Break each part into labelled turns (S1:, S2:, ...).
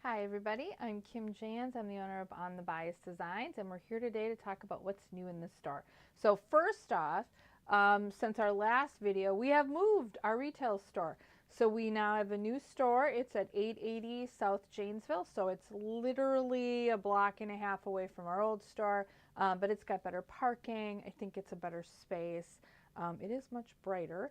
S1: Hi everybody, I'm Kim Jans. I'm the owner of On the Bias Designs, and we're here today to talk about what's new in the store. So first off, since our last video, we have moved our retail store. So we now have a new store. It's at 880 South Janesville, so it's literally a block and a half away from our old store, but it's got better parking. I think it's a better space. It is much brighter.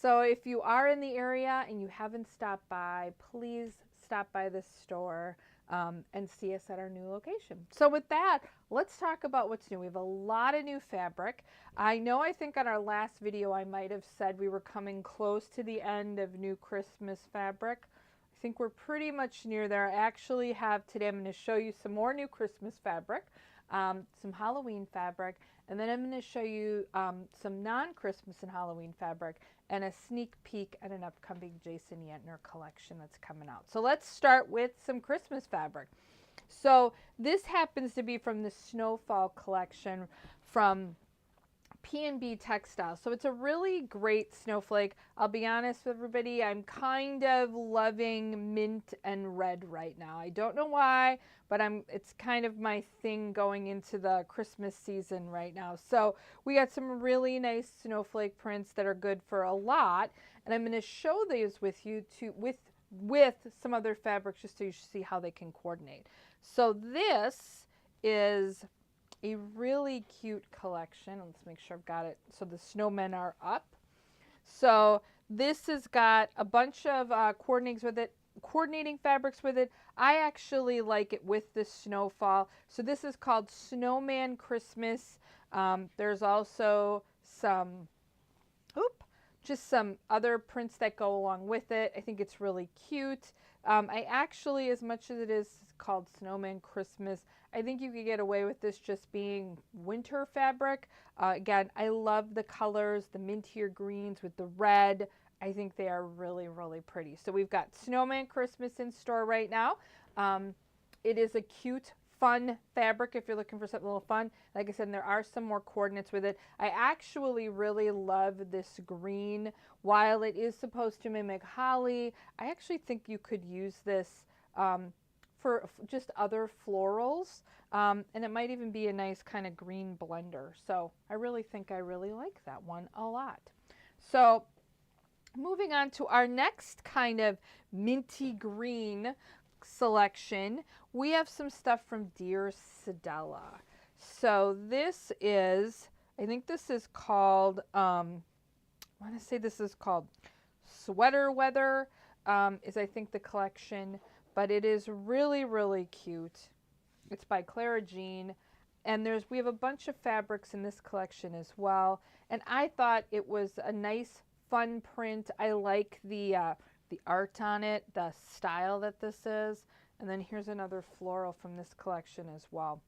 S1: So if you are in the area and you haven't stopped by, please stop by this store and see us at our new location. So with that, let's talk about what's new. We have a lot of new fabric. I think on our last video I might have said we were coming close to the end of new Christmas fabric. I think we're pretty much near there. I actually have today, I'm going to show you some more new Christmas fabric, some Halloween fabric, and then I'm going to show you some non-Christmas and Halloween fabric and a sneak peek at an upcoming Jason Yentner collection that's coming out. So let's start with some Christmas fabric. So this happens to be from the Snowfall collection from P&B Textiles. So it's a really great snowflake. I'll be honest with everybody, I'm kind of loving mint and red right now. I don't know why, but it's kind of my thing going into the Christmas season right now. So we got some really nice snowflake prints that are good for a lot, and I'm going to show these with you with some other fabrics just so you see how they can coordinate. So this is a really cute collection. Let's make sure I've got it. So the snowmen are up. So this has got a bunch of coordinating fabrics with it. I actually like it with the snowfall. So this is called Snowman Christmas. There's also just some other prints that go along with it. I think it's really cute. I actually, as much as it is called Snowman Christmas, I think you could get away with this just being winter fabric. Again, I love the colors, the mintier greens with the red. I think they are really, really pretty. So we've got Snowman Christmas in store right now. It is a cute, fun fabric if you're looking for something a little fun. Like I said, there are some more coordinates with it. I actually really love this green. While it is supposed to mimic holly, I actually think you could use this for just other florals, and it might even be a nice kind of green blender. So I really think I really like that one a lot. So moving on to our next kind of minty green selection, we have some stuff from Dear Sedella. So this is, I think this is called, I want to say this is called Sweater Weather, is I think the collection, but it is really, really cute. It's by Clara Jean, and we have a bunch of fabrics in this collection as well. And I thought it was a nice, fun print. I like the art on it, the style that this is. And then here's another floral from this collection as well.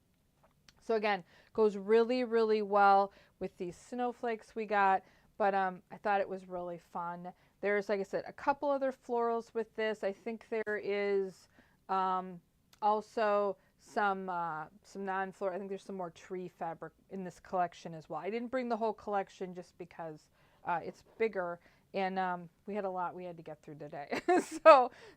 S1: So again, goes really, really well with these snowflakes we got, but I thought it was really fun. There's, like I said, a couple other florals with this. I think there is also some non-floral. I think there's some more tree fabric in this collection as well. I didn't bring the whole collection just because it's bigger, and we had a lot we had to get through today.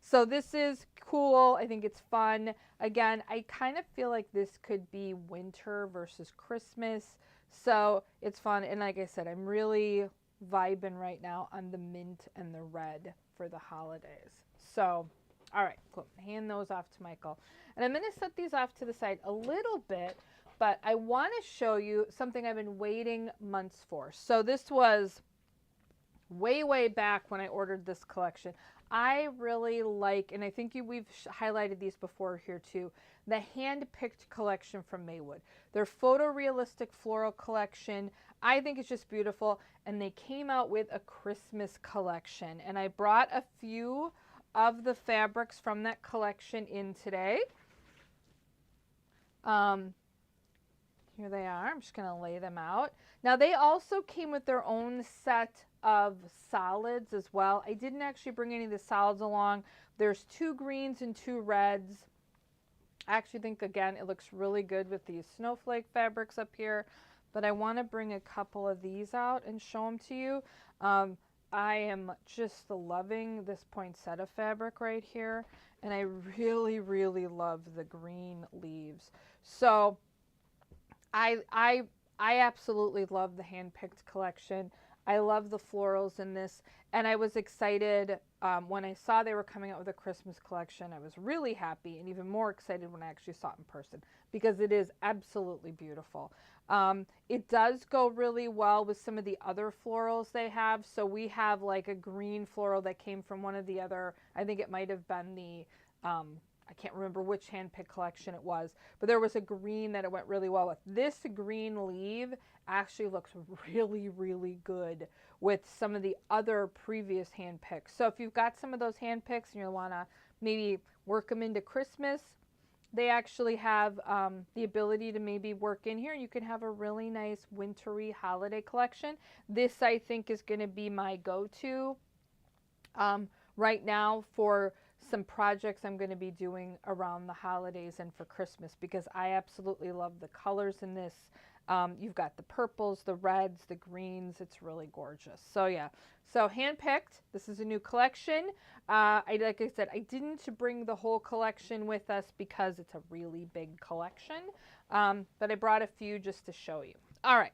S1: so this is cool. I think it's fun. Again, I kind of feel like this could be winter versus Christmas, so it's fun. And like I said, I'm really vibing right now on the mint and the red for the holidays. So, all right, cool. Hand those off to Michael. And I'm going to set these off to the side a little bit, but I want to show you something I've been waiting months for. So this was way, way back when I ordered this collection. I really like, and I think we've highlighted these before here too, the hand-picked collection from Maywood. Their photorealistic floral collection, I think it's just beautiful, and they came out with a Christmas collection, and I brought a few of the fabrics from that collection in today. Here they are. I'm just going to lay them out. Now, they also came with their own set of solids as well. I didn't actually bring any of the solids along. There's 2 greens and 2 reds. I actually think, again, it looks really good with these snowflake fabrics up here, but I want to bring a couple of these out and show them to you. I am just loving this poinsettia fabric right here, and I really, really love the green leaves. So I I I absolutely love the hand-picked collection. I love the florals in this, and I was excited when I saw they were coming out with a Christmas collection. I was really happy, and even more excited when I actually saw it in person because it is absolutely beautiful. It does go really well with some of the other florals they have. So we have like a green floral that came from one of the other, I think it might have been the, I can't remember which hand-picked collection it was, but there was a green that it went really well with. This green leaf actually looks really, really good with some of the other previous hand-picks. So if you've got some of those hand-picks and you want to maybe work them into Christmas, they actually have the ability to maybe work in here. You can have a really nice wintry holiday collection. This, I think, is going to be my go-to right now for some projects I'm going to be doing around the holidays and for Christmas, because I absolutely love the colors in this. You've got the purples, the reds, the greens. It's really gorgeous. So yeah, so handpicked. This is a new collection. Like I said, I didn't bring the whole collection with us because it's a really big collection, but I brought a few just to show you. All right.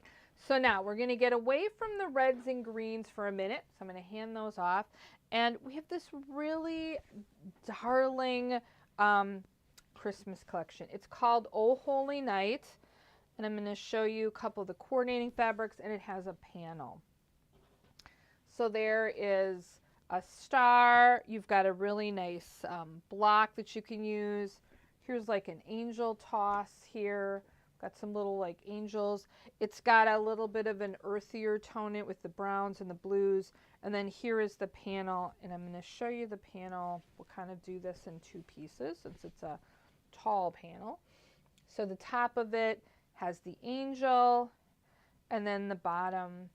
S1: So now we're going to get away from the reds and greens for a minute. So I'm going to hand those off. And we have this really darling Christmas collection. It's called Oh Holy Night. And I'm going to show you a couple of the coordinating fabrics, and it has a panel. So there is a star. You've got a really nice block that you can use. Here's like an angel toss here. Got some little like angels. It's got a little bit of an earthier tone in it with the browns and the blues. And then here is the panel, and I'm going to show you the panel. We'll kind of do this in two pieces since it's a tall panel. So the top of it has the angel, and then the bottom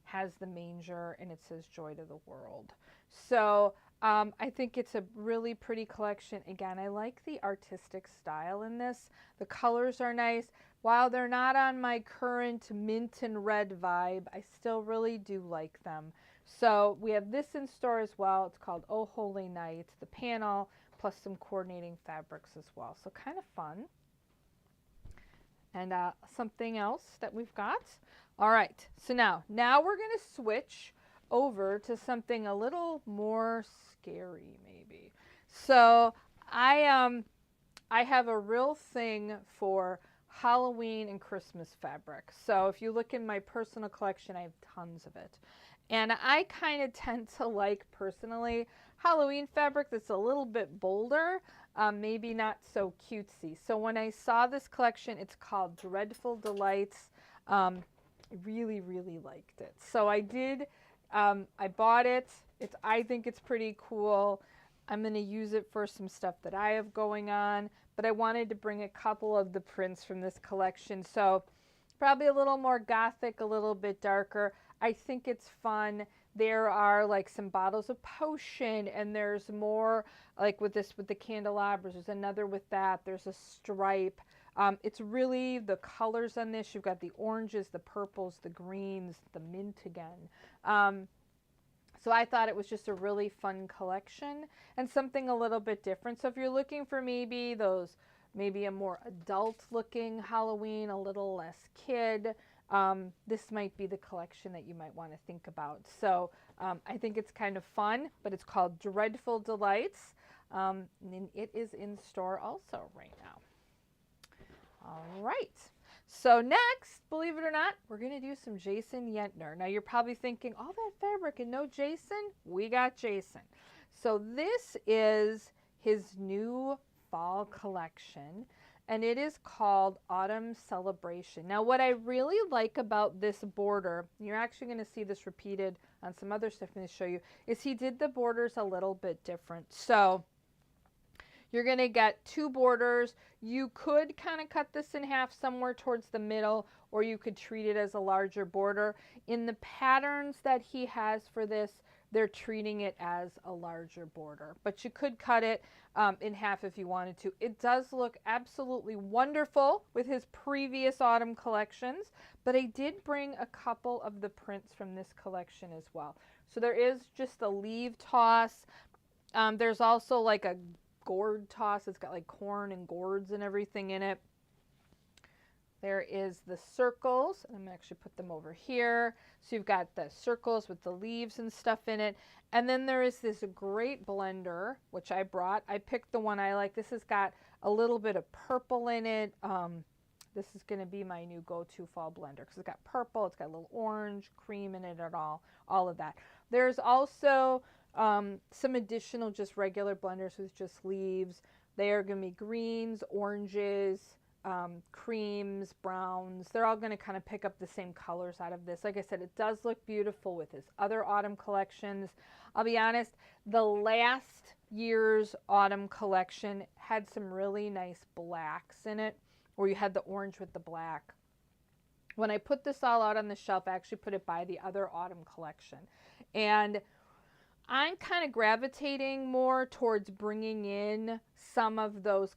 S1: has the manger, and it says Joy to the World. So I think it's a really pretty collection. Again, I like the artistic style in this. The colors are nice. While they're not on my current mint and red vibe, I still really do like them. So we have this in store as well. It's called Oh Holy Night, the panel, plus some coordinating fabrics as well. So kind of fun. And something else that we've got. All right, so now we're going to switch over to something a little more scary maybe. So I have a real thing for Halloween and Christmas fabric. So if you look in my personal collection, I have tons of it. And I kind of tend to like, personally, Halloween fabric that's a little bit bolder, maybe not so cutesy. So when I saw this collection, it's called Dreadful Delights. I really, really liked it. So I did, I bought it. I think it's pretty cool. I'm going to use it for some stuff that I have going on, but I wanted to bring a couple of the prints from this collection. So probably a little more gothic, a little bit darker. I think it's fun. There are like some bottles of potion, and there's more like with the candelabras. There's another with that. There's a stripe. It's really the colors on this. You've got the oranges, the purples, the greens, the mint again. So I thought it was just a really fun collection and something a little bit different. So if you're looking for maybe a more adult looking Halloween, a little less kid, this might be the collection that you might want to think about. So I think it's kind of fun, but it's called Dreadful Delights. And it is in store also right now. All right. So next, believe it or not, we're going to do some Jason Yentner. Now you're probably thinking, all that fabric and no Jason? We got Jason. So this is his new fall collection, and it is called Autumn Celebration. Now what I really like about this border, you're actually going to see this repeated on some other stuff I'm going to show you, is he did the borders a little bit different. So you're going to get two borders. You could kind of cut this in half somewhere towards the middle, or you could treat it as a larger border. In the patterns that he has for this, they're treating it as a larger border, but you could cut it in half if you wanted to. It does look absolutely wonderful with his previous autumn collections, but I did bring a couple of the prints from this collection as well. So there is just a leaf toss. There's also like a gourd toss. It's got like corn and gourds and everything in it. There is the circles. I'm going to actually put them over here. So you've got the circles with the leaves and stuff in it. And then there is this great blender, which I brought. I picked the one I like. This has got a little bit of purple in it. This is going to be my new go-to fall blender because it's got purple, it's got a little orange, cream in it at all of that. There's also some additional just regular blenders with just leaves. They are going to be greens, oranges, creams, browns. They're all going to kind of pick up the same colors out of this. Like I said, it does look beautiful with his other autumn collections. I'll be honest, the last year's autumn collection had some really nice blacks in it, where you had the orange with the black. When I put this all out on the shelf, I actually put it by the other autumn collection. And I'm kind of gravitating more towards bringing in some of those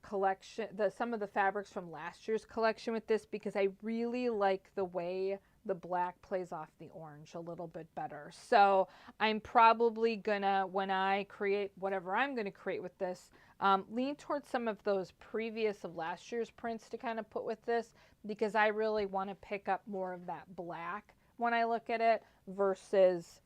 S1: some of the fabrics from last year's collection with this, because I really like the way the black plays off the orange a little bit better. So I'm probably gonna, when I create whatever I'm gonna create with this, lean towards some of those previous of last year's prints to kind of put with this, because I really want to pick up more of that black when I look at it versus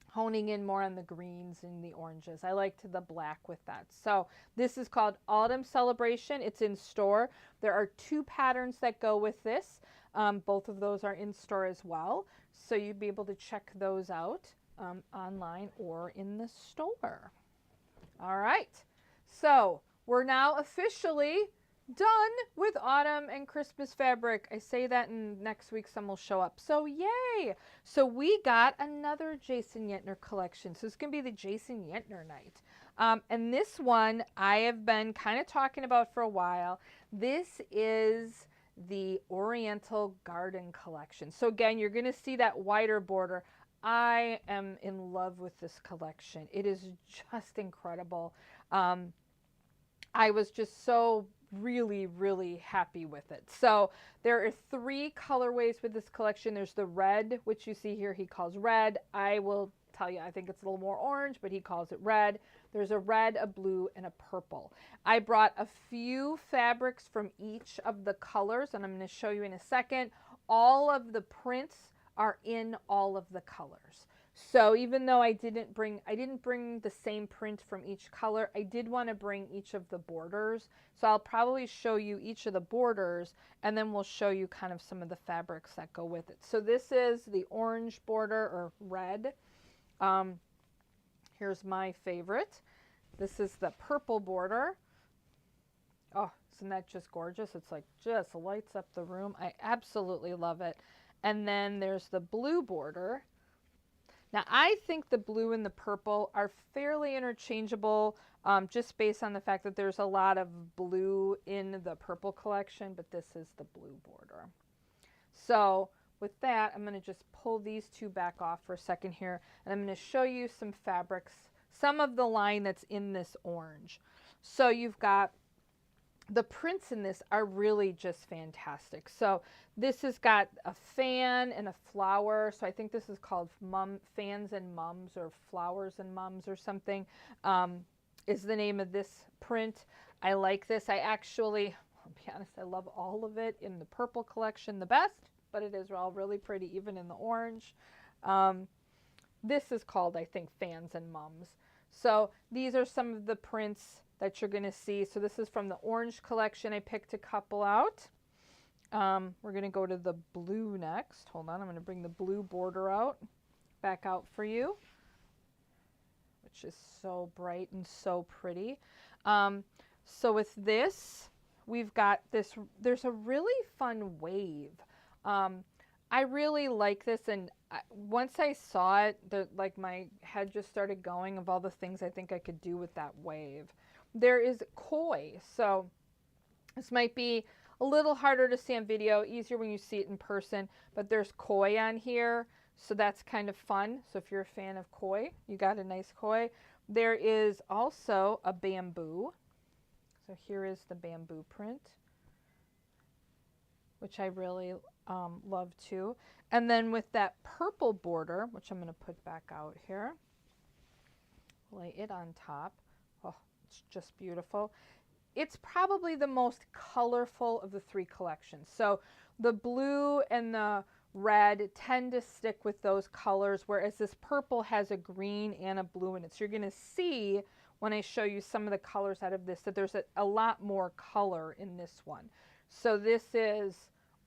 S1: honing in more on the greens and the oranges. I liked the black with that. So this is called Autumn Celebration. It's in store. There are 2 patterns that go with this. Both of those are in store as well. So you'd be able to check those out online or in the store. All right. So we're now officially done with autumn and Christmas fabric. I say that, and next week some will show up. So yay! So we got another Jason Yentner collection. So it's going to be the Jason Yentner night. And this one I have been kind of talking about for a while. This is the Oriental Garden collection. So again, you're going to see that wider border. I am in love with this collection. It is just incredible. I was just so really happy with it. So there are 3 colorways with this collection. There's the red, which you see here he calls red. I will tell you, I think it's a little more orange, but he calls it red. There's a red, a blue, and a purple. I brought a few fabrics from each of the colors, and I'm going to show you in a second. All of the prints are in all of the colors. So even though I didn't bring the same print from each color, I did want to bring each of the borders. So I'll probably show you each of the borders, and then we'll show you kind of some of the fabrics that go with it. So this is the orange border, or red. Here's my favorite. This is the purple border. Oh, isn't that just gorgeous? It's like just lights up the room. I absolutely love it. And then there's the blue border. Now, I think the blue and the purple are fairly interchangeable, just based on the fact that there's a lot of blue in the purple collection, but this is the blue border. So with that, I'm going to just pull these 2 back off for a second here, and I'm going to show you some fabrics, some of the line that's in this orange. So you've got the prints in this are really just fantastic. So this has got a fan and a flower. So I think this is called Fans and Mums, or Flowers and Mums or something, is the name of this print. I like this. I actually, I'll be honest, I love all of it in the purple collection the best, but it is all really pretty even in the orange. This is called, I think, Fans and Mums. So these are some of the prints that you're going to see. So this is from the orange collection. I picked a couple out. We're going to go to the blue next. Hold on, I'm going to bring the blue border back out for you, which is so bright and so pretty. So with this, we've got this, there's a really fun wave. I really like this, and once I saw it, like my head just started going of all the things I think I could do with that wave. There is koi, so this might be a little harder to see on video, easier when you see it in person, but there's koi on here, so that's kind of fun. So if you're a fan of koi, you got a nice koi. There is also a bamboo. So here is the bamboo print, which I really love too. And then with that purple border, which I'm going to put back out here, lay it on top. Oh, it's just beautiful. It's probably the most colorful of the three collections. So the blue and the red tend to stick with those colors, whereas this purple has a green and a blue in it. So you're going to see when I show you some of the colors out of this that there's a lot more color in this one. So this is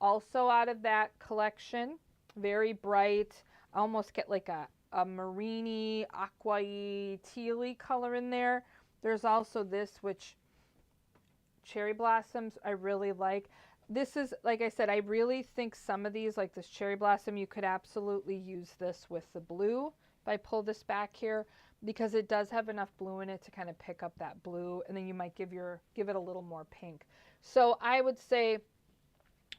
S1: also out of that collection, very bright. I almost get like a marini, aqua-y, tealy color in there. There's also this, which cherry blossoms I really like. This is, like I said, I really think some of these, like this cherry blossom, you could absolutely use this with the blue. If I pull this back here, because it does have enough blue in it to kind of pick up that blue, and then you might give it a little more pink. So I would say,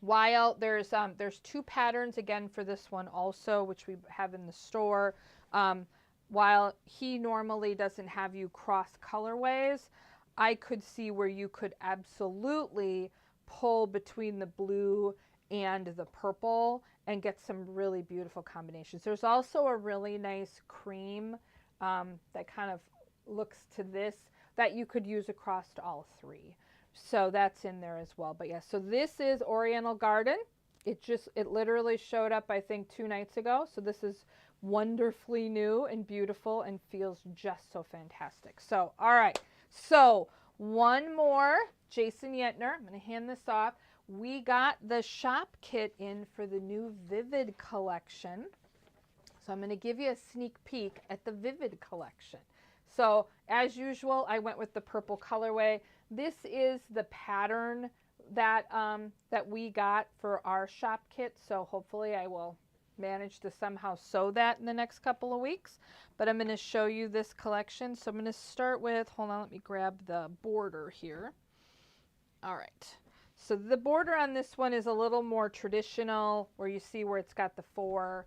S1: while there's two patterns again for this one also, which we have in the store. While he normally doesn't have you cross colorways, I could see where you could absolutely pull between the blue and the purple and get some really beautiful combinations. There's also a really nice cream that kind of looks to this that you could use across all three. So that's in there as well. But yeah, so this is Oriental Garden. It literally showed up, I think, 2 nights ago. So this is wonderfully new and beautiful and feels just so fantastic. So, all right. So one more, Jason Yetner. I'm going to hand this off. We got the shop kit in for the new Vivid collection. So I'm going to give you a sneak peek at the Vivid collection. So as usual, I went with the purple colorway. This is the pattern that that we got for our shop kit. So hopefully I will manage to somehow sew that in the next couple of weeks. But I'm going to show you this collection. So I'm going to start with, hold on, let me grab the border here. All right. So the border on this one is a little more traditional, where you see where it's got the 4.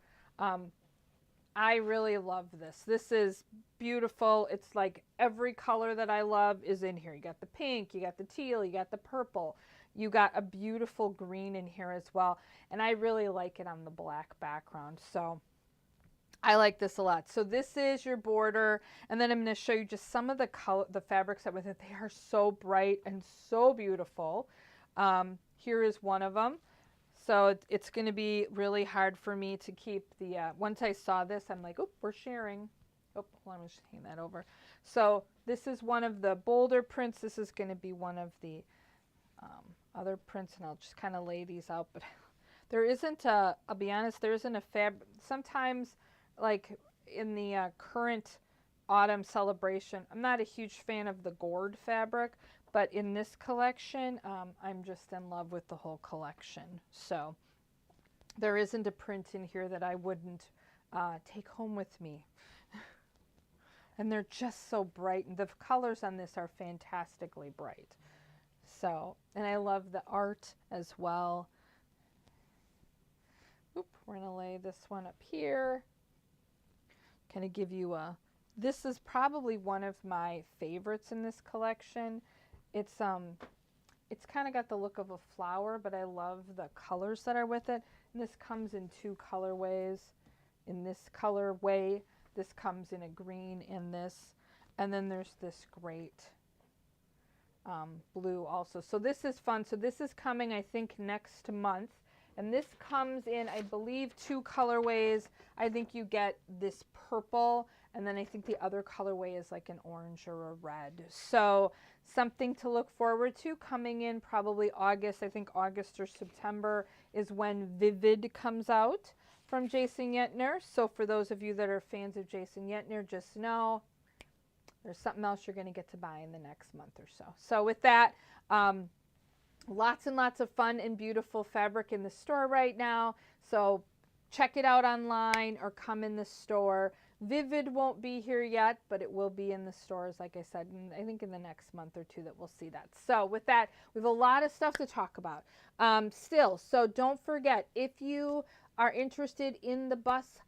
S1: I really love this. This is beautiful. It's like every color that I love is in here. You got the pink, you got the teal, you got the purple. You got a beautiful green in here as well. And I really like it on the black background. So I like this a lot. So this is your border. And then I'm going to show you just some of the fabrics that with it. They are so bright and so beautiful. Here is one of them. So it's going to be really hard for me to keep the, once I saw this, I'm like, oh, we're sharing. Oh, hold on, I'm just hang that over. So this is one of the bolder prints. This is going to be one of the other prints, and I'll just kind of lay these out. But there isn't a, I'll be honest, there isn't a fabric. Sometimes, like in the current autumn celebration, I'm not a huge fan of the gourd fabric. But in this collection, I'm just in love with the whole collection. So there isn't a print in here that I wouldn't take home with me. And they're just so bright. And the colors on this are fantastically bright. So, and I love the art as well. Oop, we're going to lay this one up here. Kind of give you a, this is probably one of my favorites in this collection. It's kind of got the look of a flower, but I love the colors that are with it. And this comes in 2 colorways. In this colorway, this comes in a green in this. And then there's this great blue also. So this is fun. So this is coming, I think, next month. And this comes in, I believe, 2 colorways. I think you get this purple, and then I think the other colorway is like an orange or a red. So something to look forward to coming in probably August. I think August or September is when Vivid comes out from Jason Yetner. So for those of you that are fans of Jason Yetner, just know there's something else you're going to get to buy in the next month or so. So with that, lots and lots of fun and beautiful fabric in the store right now. So check it out online or come in the store. Vivid won't be here yet, but it will be in the stores, like I said, and I think in the next month or 2 that we'll see that. So with that, we have a lot of stuff to talk about still. So don't forget, if you are interested in the bus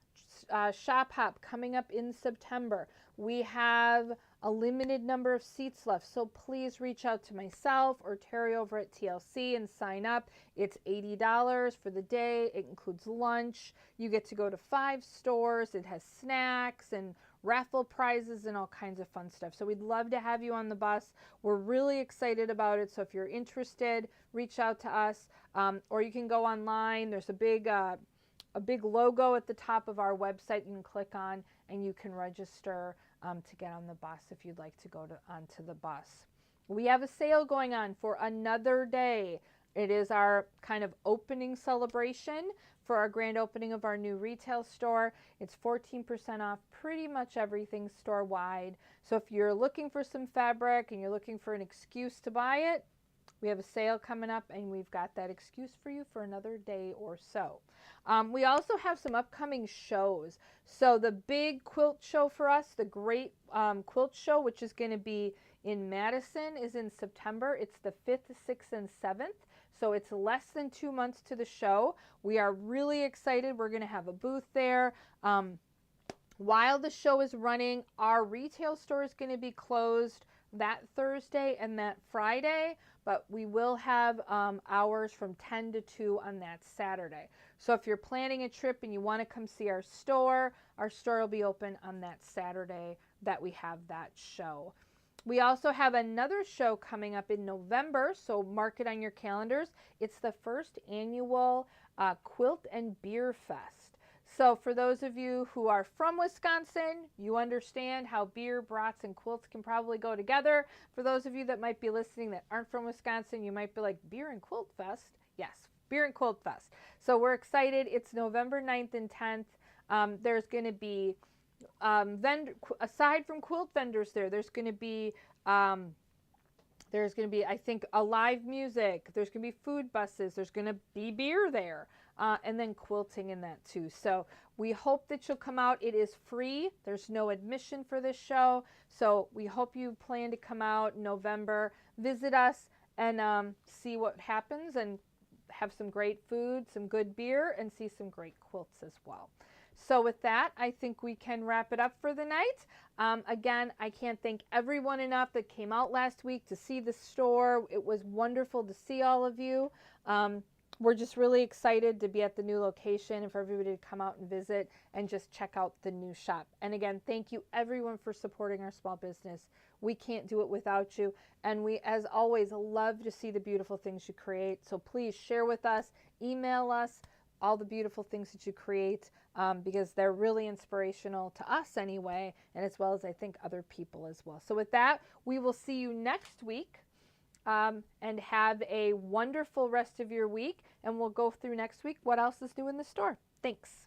S1: shop hop coming up in September. We have a limited number of seats left, so please reach out to myself or Terry over at TLC and sign up. It's $80 for the day. It includes lunch. You get to go to 5 stores. It has snacks and raffle prizes and all kinds of fun stuff. So we'd love to have you on the bus. We're really excited about it. So if you're interested, reach out to us, or you can go online. There's a big logo at the top of our website you can click on, and you can register to get on the bus if you'd like to go onto the bus. We have a sale going on for another day. It is our kind of opening celebration for our grand opening of our new retail store. It's 14% off pretty much everything store-wide. So if you're looking for some fabric and you're looking for an excuse to buy it, we have a sale coming up, and we've got that excuse for you for another day or so. We also have some upcoming shows. So the big quilt show for us, the Great Quilt Show, which is going to be in Madison, is in September. It's the 5th, 6th, and 7th. So it's less than 2 months to the show. We are really excited. We're going to have a booth there. While the show is running, our retail store is going to be closed that Thursday and that Friday, but we will have hours from 10 to 2 on that Saturday. So if you're planning a trip and you want to come see our store will be open on that Saturday that we have that show. We also have another show coming up in November, so mark it on your calendars. It's the first annual Quilt and Beer Fest. So for those of you who are from Wisconsin, you understand how beer, brats, and quilts can probably go together. For those of you that might be listening that aren't from Wisconsin, you might be like, Beer and Quilt Fest? Yes, Beer and Quilt Fest. So we're excited. It's November 9th and 10th. There's going to be, aside from quilt vendors there's going to be, I think, a live music. There's going to be food buses. There's going to be beer there. And then quilting in that too. So we hope that you'll come out. It is free. There's no admission for this show. So we hope you plan to come out in November, visit us, and see what happens, and have some great food, some good beer, and see some great quilts as well. So with that, I think we can wrap it up for the night. Again, I can't thank everyone enough that came out last week to see the store. It was wonderful to see all of you. We're just really excited to be at the new location and for everybody to come out and visit and just check out the new shop. And again, thank you everyone for supporting our small business. We can't do it without you. And we, as always, love to see the beautiful things you create. So please share with us, email us all the beautiful things that you create, because they're really inspirational to us anyway, and as well as I think other people as well. So with that, we will see you next week. And have a wonderful rest of your week, and we'll go through next week what else is new in the store. Thanks.